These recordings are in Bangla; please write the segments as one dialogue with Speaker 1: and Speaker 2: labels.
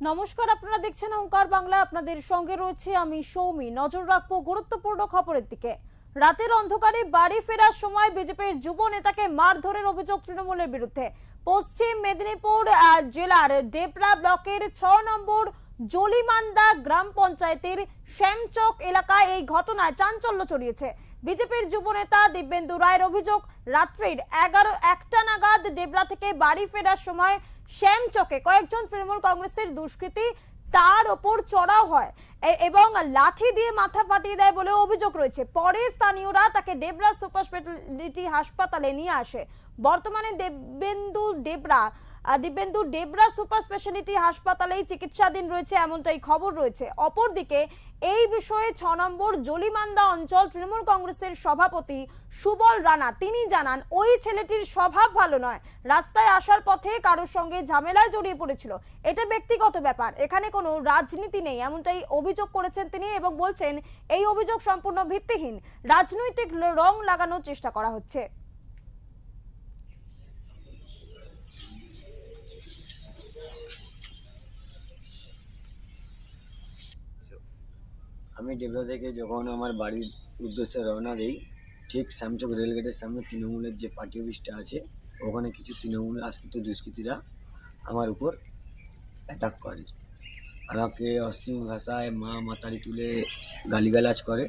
Speaker 1: নমস্কার, আপনারা দেখছেন ওঙ্কার বাংলা। আপনাদের সঙ্গে রয়েছে আমি সৌমি। নজর রাখবো গুরুত্বপূর্ণ খবরের দিকে। রাতের অন্ধকারে বাড়ি ফেরার সময় বিজেপির যুব নেতাকে মারধরের অভিযোগ তৃণমূলের বিরুদ্ধে। পশ্চিম মেদিনীপুর জেলার ডেবরা ব্লকের ৬ নম্বর জলিমান্দা গ্রাম পঞ্চায়েতের শ্যামচক এলাকায় এই ঘটনায় চাঞ্চল্য ছড়িয়েছে। বিজেপির যুব নেতা দিব্যেন্দু রায়ের অভিযোগ, রাত্রির ১১টা নাগাদ ডেবরা থেকে বাড়ি ফেরার সময় শ্যামচকে কয়েকজন তৃণমূল কংগ্রেসের দুষ্কৃতী তার ওপর চড়াও হয় এবং লাঠি দিয়ে মাথা ফাটিয়ে দেয় বলে অভিযোগ রয়েছে। পরে স্থানীয়রা তাকে ডেবরা সুপার স্পেশালিটি হাসপাতালে নিয়ে আসে। বর্তমানে দিব্যেন্দু ডেবরা সুপার স্পেশালিটি হাসপাতালেই চিকিৎসাধীন রয়েছে, এমনটাই খবর রয়েছে। অপরদিকে এই বিষয়ে ৬ নম্বর জলিমান্দা অঞ্চল তৃণমূল কংগ্রেসের সভাপতি সুবল রানা তিনি জানান, ওই ছেলেটির স্বভাব ভালো নয়, রাস্তায় আসার পথে কারোর সঙ্গে ঝামেলায় জড়িয়ে পড়েছিল। এটা ব্যক্তিগত ব্যাপার, এখানে কোনো রাজনীতি নেই, এমনটাই অভিযোগ করেছেন তিনি এবং বলছেন এই অভিযোগ সম্পূর্ণ ভিত্তিহীন, রাজনৈতিক রং লাগানোর চেষ্টা করা হচ্ছে।
Speaker 2: আমি ডেবরা থেকে যখন আমার বাড়ির উদ্দেশ্যে রওনা দিই, ঠিক শ্যামচক রেলগেটের সামনে তৃণমূলের যে পার্টি অফিসটা আছে, ওখানে কিছু তৃণমূল আশ্রিত দুষ্কৃতীরা আমার উপর অ্যাটাক করে। আমাকে অশ্লীল ভাষায় মা মাতারি তুলে গালিগালাজ করে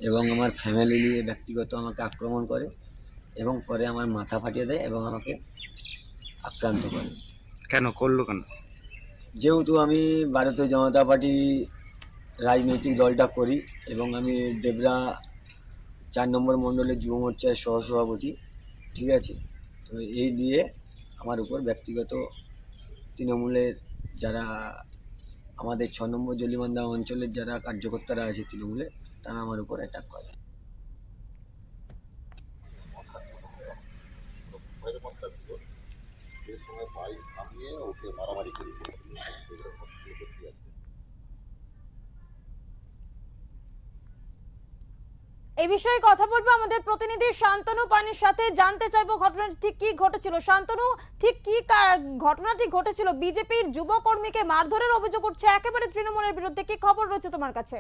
Speaker 2: এবং আমার ফ্যামিলি নিয়ে ব্যক্তিগত আমাকে আক্রমণ করে এবং পরে আমার মাথা ফাটিয়ে দেয় এবং আমাকে আক্রান্ত করে।
Speaker 3: কেন করলো কেন?
Speaker 2: যেহেতু আমি ভারতীয় জনতা পার্টি রাজনৈতিক দলটা করি এবং আমি ডেবরা ৪ নম্বর মণ্ডলের যুব মোর্চার সহসভাপতি, ঠিক আছে। তো এই নিয়ে আমার উপর ব্যক্তিগত তৃণমূলের যারা আমাদের ৬ নম্বর জলিমান্দা অঞ্চলের যারা কার্যকর্তারা আছে তৃণমূলের, তারা আমার উপর অ্যাটাক করে।
Speaker 4: সে সময় বাইক থামিয়ে ওকে মারামারি করেছে।
Speaker 1: এই বিষয়ে কথা বলবো আমাদের প্রতিনিধি শান্তনু পানির সাথে, জানতে চাইবো ঘটনাটি ঠিক কি ঘটেছিল। শান্তনু, ঠিক কি ঘটনাটি ঘটেছিল? বিজেপির যুবকর্মীকে মারধরের অভিযোগ উঠছে একেবারে তৃণমূলের বিরুদ্ধে, কি খবর রয়েছে তোমার কাছে?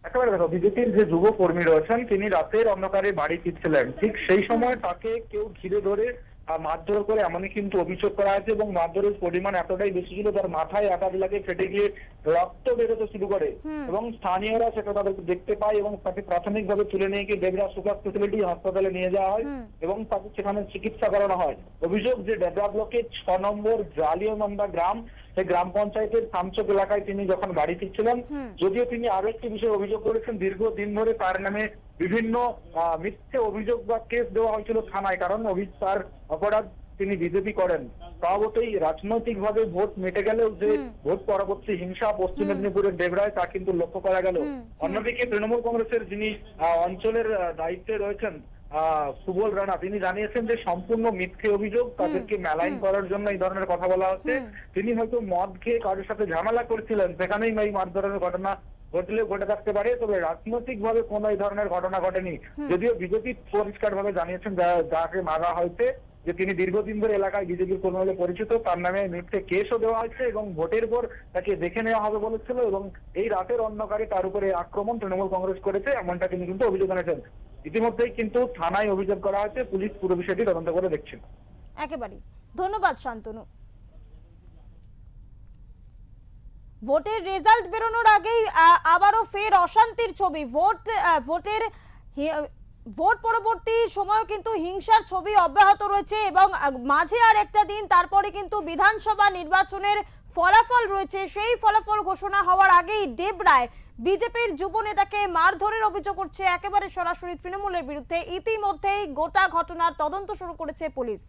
Speaker 5: একেবারে দেখো, বিজেপির যে যুব কর্মী রয়েছেন তিনি রাতের অন্ধকারে বাড়ি ফিরছিলেন, ঠিক সেই সময় তাকে কেউ ঘিরে ধরে মারধর করে এমনই কিন্তু অভিযোগ করা হয়েছে এবং মারধরের পরিমাণ এতটাই বেশি ছিল তার মাথায় আঘাত লাগে, ফেটে গিয়ে রক্ত বেরোতে শুরু করে এবং স্থানীয়রা সেটা তাদেরকে দেখতে পায় এবং তাকে প্রাথমিকভাবে তুলে নিয়ে গিয়ে ডেবরা সুপার স্পেশালিটি হাসপাতালে নিয়ে যাওয়া হয় এবং তাকে সেখানে চিকিৎসা করানো হয়। অভিযোগ যে ডেবরা ব্লকের ৬ নম্বর জালিয়ামান্দা গ্রাম, সেই গ্রাম পঞ্চায়েতের শ্যামচক এলাকায় তিনি যখন বাড়ি ফিরছিলেন, যদিও তিনি আরো একটি বিষয়ে অভিযোগ করেছেন, দীর্ঘদিন ধরে তার নামে বিভিন্ন মিথ্যে অভিযোগ বা কেস দেওয়া হয়েছিল থানায়, কারণ তার অপরাধ তিনি বিজেপি করেন। স্বভাবতই রাজনৈতিক ভাবে ভোট মিটে গেলেও যে ভোট পরবর্তী হিংসা পশ্চিম মেদিনীপুরের ডেবরায় তা কিন্তু লক্ষ্য করা গেল। অন্যদিকে তৃণমূল কংগ্রেসের যিনি অঞ্চলের দায়িত্বে রয়েছেন সুবল রানা, তিনি জানিয়েছেন যে সম্পূর্ণ মিথ্যে অভিযোগ, তাদেরকে মেলাইন করার জন্য এই ধরনের কথা বলা হচ্ছে। তিনি হয়তো মদ খেয়ে কারোর সাথে ঝামেলা করছিলেন, সেখানেই এই মারধরের ঘটনা ঘটলেও ঘটে থাকতে পারে, তবে রাজনৈতিক ভাবে কোনো এই ধরনের ঘটনা ঘটেনি। যদিও বিজেপি পরিষ্কার ভাবে জানিয়েছেন যাকে মারা হয়েছে যে তিনি দীর্ঘদিন ধরে এলাকায় বিজেপির কর্মী বলে পরিচিত, তার নামে মিথ্যে কেসও দেওয়া হয়েছে এবং ভোটের পর তাকে দেখে নেওয়া হবে বলেছিল এবং এই রাতের অন্ধকারে তার উপরে আক্রমণ তৃণমূল কংগ্রেস করেছে, এমনটা তিনি কিন্তু অভিযোগ এনেছেন। ইতিমধ্যেই কিন্তু থানায় অভিযোগ করা হয়েছে, পুলিশ পুরো বিষয়টি তদন্ত করে দেখছেন।
Speaker 1: একেবারে ধন্যবাদ শান্তনু। ভোটের রেজাল্ট বেরোনোর আগেই আবারও ফের অশান্তির ছবি। ভোট পরবর্তী সময় কিন্তু হিংসার ছবি অব্যাহত রয়েছে এবং মাঝে আর একটা দিন তারপরে কিন্তু বিধানসভা নির্বাচনের ফলাফল রয়েছে। সেই ফলাফল ঘোষণা হওয়ার আগেই ডেবরায় বিজেপির যুব নেতাকে মারধরের অভিযোগ উঠছে একেবারে সরাসরি তৃণমূলের বিরুদ্ধে। ইতিমধ্যেই গোটা ঘটনার তদন্ত শুরু করেছে পুলিশ।